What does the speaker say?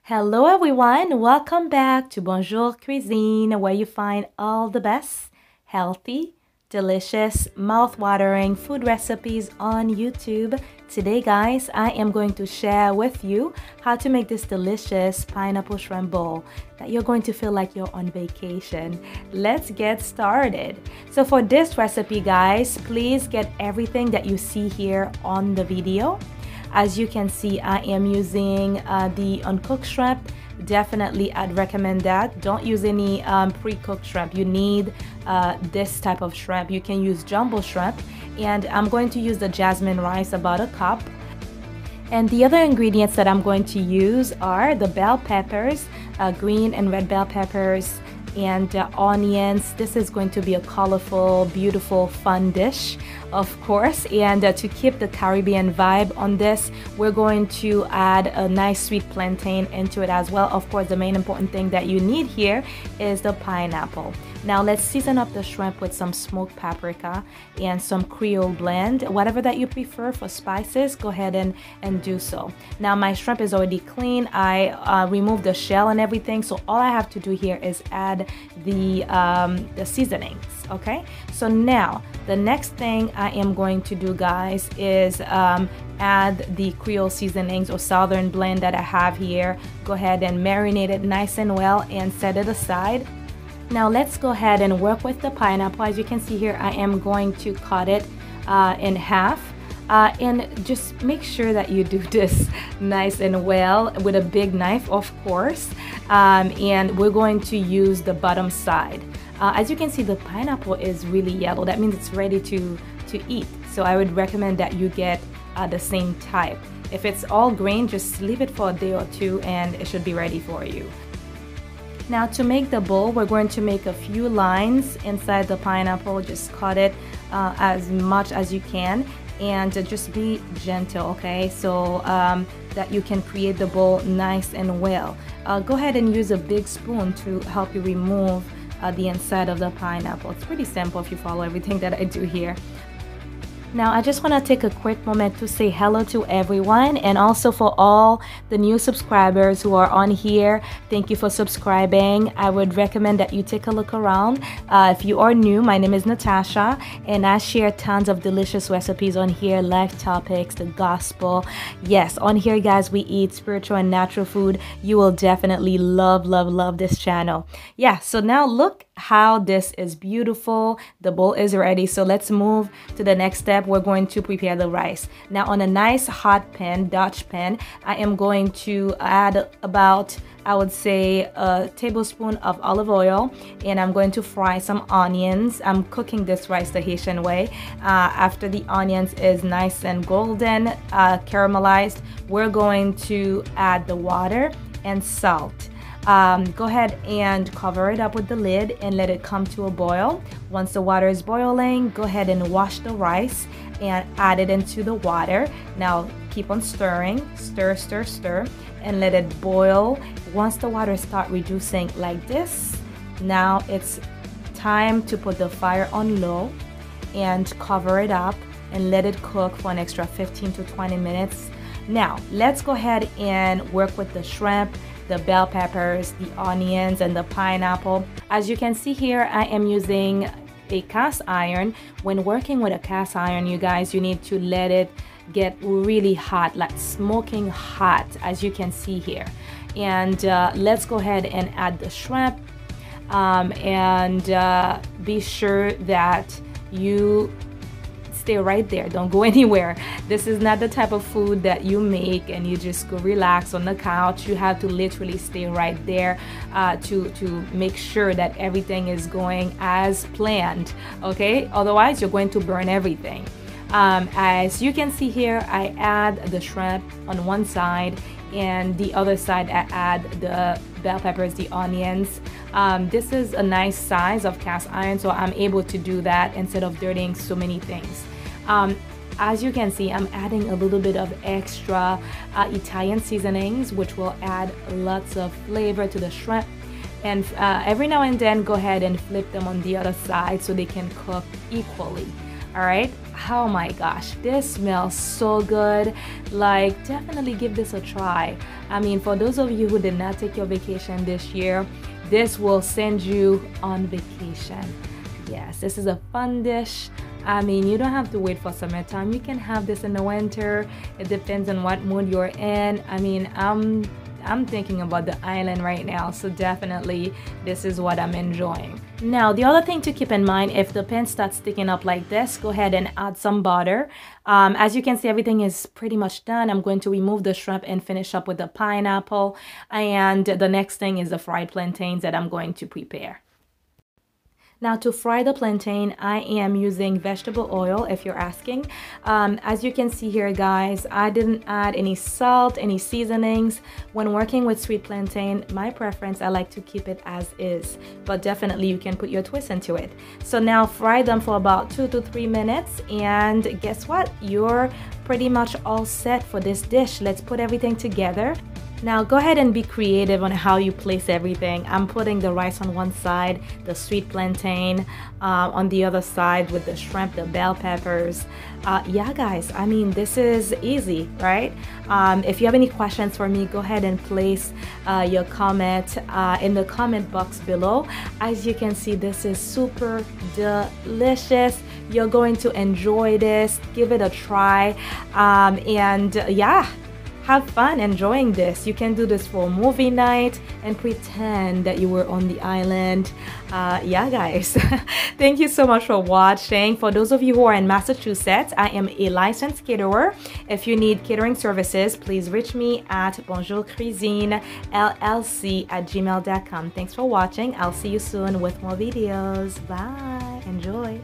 Hello everyone, welcome back to Bonjour Cuisine, where you find all the best, healthy, delicious, mouth-watering food recipes on YouTube. Today guys, I am going to share with you how to make this delicious pineapple shrimp bowl that you're going to feel like you're on vacation. Let's get started. So for this recipe guys, please get everything that you see here on the video. As you can see, I am using the uncooked shrimp. Definitely, I'd recommend that. Don't use any pre-cooked shrimp. You need this type of shrimp. You can use jumbo shrimp. And I'm going to use the jasmine rice, about a cup. And the other ingredients that I'm going to use are the bell peppers, green and red bell peppers, and onions. This is going to be a colorful, beautiful, fun dish, of course. And to keep the Caribbean vibe on this, we're going to add a nice sweet plantain into it as well. Of course, the main important thing that you need here is the pineapple. Now let's season up the shrimp with some smoked paprika and some Creole blend. Whatever that you prefer for spices, go ahead and do so. Now my shrimp is already clean. I removed the shell and everything, so all I have to do here is add the seasonings. Okay, so now the next thing I am going to do guys is add the Creole seasonings or southern blend that I have here. Go ahead and marinate it nice and well and set it aside. Now let's go ahead and work with the pineapple. As you can see here, I am going to cut it in half. And just make sure that you do this nice and well with a big knife, of course. And we're going to use the bottom side. As you can see, the pineapple is really yellow. That means it's ready to eat. So I would recommend that you get the same type. If it's all green, just leave it for a day or two and it should be ready for you. Now to make the bowl, we're going to make a few lines inside the pineapple. Just cut it as much as you can and just be gentle, okay? So that you can create the bowl nice and well. Go ahead and use a big spoon to help you remove the inside of the pineapple. It's pretty simple if you follow everything that I do here. Now, I just want to take a quick moment to say hello to everyone, and also for all the new subscribers who are on here. Thank you for subscribing. I would recommend that you take a look around. If you are new, my name is Natasha, and I share tons of delicious recipes on here, life topics, the gospel. Yes, on here, guys, we eat spiritual and natural food. You will definitely love, love, love this channel. Yeah, so now look how this is beautiful. The bowl is ready, so let's move to the next step. We're going to prepare the rice. Now on a nice hot pan, Dutch pan, I am going to add about, I would say, a tablespoon of olive oil, and I'm going to fry some onions. I'm cooking this rice the Haitian way. After the onions is nice and golden, caramelized, we're going to add the water and salt. Go ahead and cover it up with the lid and let it come to a boil. Once the water is boiling, go ahead and wash the rice and add it into the water. Now keep on stirring, stir, stir, stir, and let it boil. Once the water starts reducing like this, now it's time to put the fire on low and cover it up and let it cook for an extra 15 to 20 minutes. Now let's go ahead and work with the shrimp, the bell peppers, the onions, and the pineapple. As you can see here, I am using a cast iron. When working with a cast iron, you guys, you need to let it get really hot, like smoking hot, as you can see here. And let's go ahead and add the shrimp, and be sure that you stay right there. Don't go anywhere. This is not the type of food that you make and you just go relax on the couch. You have to literally stay right there to make sure that everything is going as planned, okay? Otherwise, you're going to burn everything. As you can see here, I add the shrimp on one side, and the other side I add the bell peppers, the onions. This is a nice size of cast iron, so I'm able to do that instead of dirtying so many things. As you can see, I'm adding a little bit of extra Italian seasonings, which will add lots of flavor to the shrimp. And every now and then, go ahead and flip them on the other side so they can cook equally. All right. Oh my gosh, this smells so good. Like, definitely give this a try. I mean, for those of you who did not take your vacation this year, this will send you on vacation. Yes, this is a fun dish. I mean, you don't have to wait for summertime. You can have this in the winter. It depends on what mood you're in. I mean, I'm thinking about the island right now, so definitely this is what I'm enjoying. Now, the other thing to keep in mind, if the pan starts sticking up like this, go ahead and add some butter. As you can see, everything is pretty much done. I'm going to remove the shrimp and finish up with the pineapple. And the next thing is the fried plantains that I'm going to prepare. Now, to fry the plantain, I am using vegetable oil, if you're asking. As you can see here, guys, I didn't add any salt, any seasonings. When working with sweet plantain, my preference, I like to keep it as is, but definitely you can put your twist into it. So now fry them for about 2 to 3 minutes, and guess what? You're pretty much all set for this dish. Let's put everything together. Now go ahead and be creative on how you place everything. I'm putting the rice on one side, the sweet plantain on the other side with the shrimp, the bell peppers. Yeah, guys, I mean, this is easy, right? If you have any questions for me, go ahead and place your comment in the comment box below. As you can see, this is super delicious. You're going to enjoy this. Give it a try. And yeah, have fun enjoying this. You can do this for movie night and pretend that you were on the island. Yeah, guys. Thank you so much for watching. For those of you who are in Massachusetts, I am a licensed caterer. If you need catering services, please reach me at bonjourcuisinellc@gmail.com. Thanks for watching. I'll see you soon with more videos. Bye. Enjoy.